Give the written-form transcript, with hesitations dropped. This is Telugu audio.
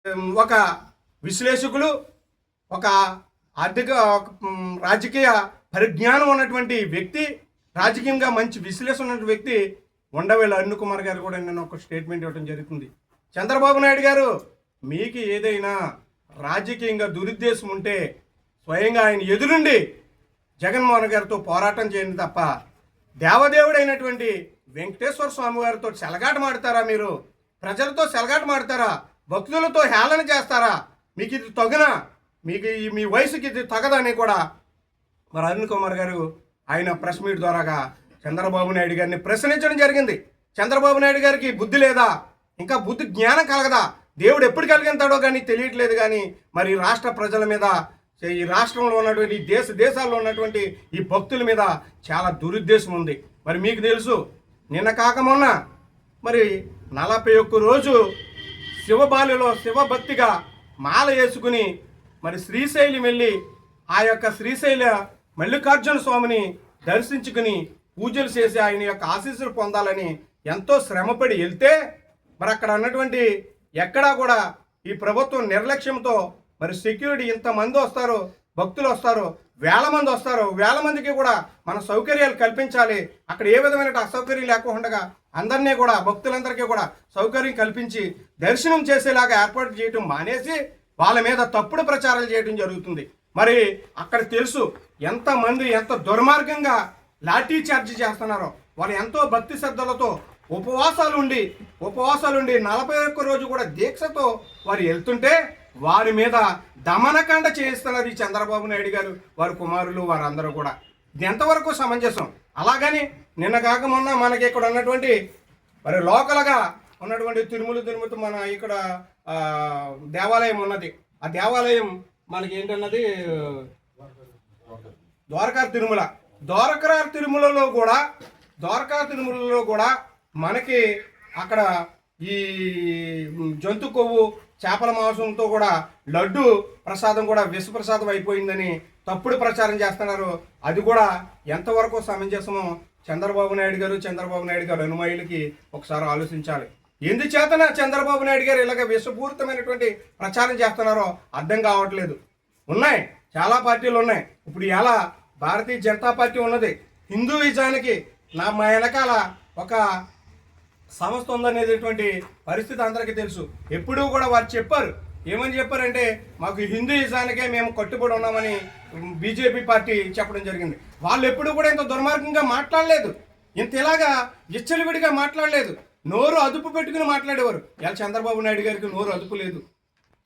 ఒక విశ్లేషకులు, ఒక ఆర్థిక రాజకీయ పరిజ్ఞానం ఉన్నటువంటి వ్యక్తి, రాజకీయంగా మంచి విశ్లేషణ ఉన్నటువంటి వ్యక్తి ఉండవేళ అరుణ్ కుమార్ గారు కూడా నేను ఒక స్టేట్మెంట్ ఇవ్వడం జరుగుతుంది. చంద్రబాబు నాయుడు గారు, మీకు ఏదైనా రాజకీయంగా దురుద్దేశం ఉంటే స్వయంగా ఆయన ఎదురుండి జగన్మోహన్ గారితో పోరాటం చేయండి తప్ప దేవదేవుడైనటువంటి వెంకటేశ్వర స్వామి వారితో సెలగాట మాడతారా? మీరు ప్రజలతో సెలగాట మాడతారా? భక్తులతో హేళన చేస్తారా? మీకు ఇది తగునా? మీకు మీ వయసుకి ఇది తగదని కూడా మరి అరుణ్ కుమార్ గారు ఆయన ప్రెస్ మీట్ ద్వారాగా చంద్రబాబు నాయుడు గారిని ప్రశ్నించడం జరిగింది. చంద్రబాబు నాయుడు గారికి బుద్ధి లేదా? ఇంకా బుద్ధి జ్ఞానం కలగదా? దేవుడు ఎప్పుడు కలిగింతాడో కానీ తెలియట్లేదు. కానీ మరి రాష్ట్ర ప్రజల మీద, ఈ రాష్ట్రంలో ఉన్నటువంటి దేశాల్లో ఉన్నటువంటి ఈ భక్తుల మీద చాలా దురుద్దేశం ఉంది. మరి మీకు తెలుసు, నిన్న కాక మొన్న మరి 41 రోజు శివబాలిలో శివభక్తిగా మాల వేసుకుని మరి శ్రీశైలం వెళ్ళి ఆ యొక్క శ్రీశైల మల్లికార్జున స్వామిని దర్శించుకుని పూజలు చేసి ఆయన యొక్క ఆశీస్సులు పొందాలని ఎంతో శ్రమపడి వెళ్తే మరి అక్కడ అన్నటువంటి ఎక్కడా కూడా ఈ ప్రభుత్వం నిర్లక్ష్యంతో మరి సెక్యూరిటీ ఇంతమంది వస్తారు, భక్తులు వస్తారు, వేల మంది వస్తారు, వేల మందికి కూడా మన సౌకర్యాలు కల్పించాలి. అక్కడ ఏ విధమైన అసౌకర్యం లేకుండా అందరినీ కూడా భక్తులందరికీ కూడా సౌకర్యం కల్పించి దర్శనం చేసేలాగా ఏర్పాటు చేయడం మానేసి వాళ్ళ మీద తప్పుడు ప్రచారాలు చేయడం జరుగుతుంది. మరి అక్కడ తెలుసు ఎంతమంది ఎంత దుర్మార్గంగా లాఠీ చార్జ్ చేస్తున్నారో. వాళ్ళు ఎంతో భక్తి శ్రద్ధలతో ఉపవాసాలు ఉండి 41 రోజు కూడా దీక్షతో వారు వెళ్తుంటే వారి మీద దమనకాండ చేయిస్తున్నారు ఈ చంద్రబాబు నాయుడు గారు, వారి కుమారులు, వారందరూ కూడా. ఇది ఎంతవరకు సమంజసం? అలాగని నిన్న కాక మొన్న మనకి ఇక్కడ ఉన్నటువంటి మరి లోకల్గా ఉన్నటువంటి తిరుమతి మన ఇక్కడ దేవాలయం ఉన్నది. ఆ దేవాలయం మనకి ఏంటన్నది ద్వారకా తిరుమలలో కూడా మనకి అక్కడ ఈ జంతు కొవ్వు చేపల మాంసంతో కూడా లడ్డు ప్రసాదం కూడా విషప్రసాదం అయిపోయిందని తప్పుడు ప్రచారం చేస్తున్నారు. అది కూడా ఎంతవరకు సమంజసమో చంద్రబాబు నాయుడు గారు అనుమాయులకి ఒకసారి ఆలోచించాలి. ఎందుచేతన చంద్రబాబు నాయుడు గారు ఇలాగ విషపూరితమైనటువంటి ప్రచారం చేస్తున్నారో అర్థం కావట్లేదు. ఉన్నాయి, చాలా పార్టీలు ఉన్నాయి. ఇప్పుడు ఎలా భారతీయ జనతా పార్టీ ఉన్నది. హిందూయిజానికి మా వెనకాల ఒక సంస్థ ఉందనేటువంటి పరిస్థితి అందరికీ తెలుసు. ఎప్పుడూ కూడా వారు చెప్పారు. ఏమని చెప్పారంటే, మాకు హిందూయిజానికే మేము కట్టుబడి ఉన్నామని బీజేపీ పార్టీ చెప్పడం జరిగింది. వాళ్ళు ఎప్పుడూ కూడా ఇంత దుర్మార్గంగా మాట్లాడలేదు, ఇంత ఇలాగా విచ్చలవిడిగా మాట్లాడలేదు. నోరు అదుపు పెట్టుకుని మాట్లాడేవారు. ఇలా చంద్రబాబు నాయుడు గారికి నోరు అదుపు లేదు.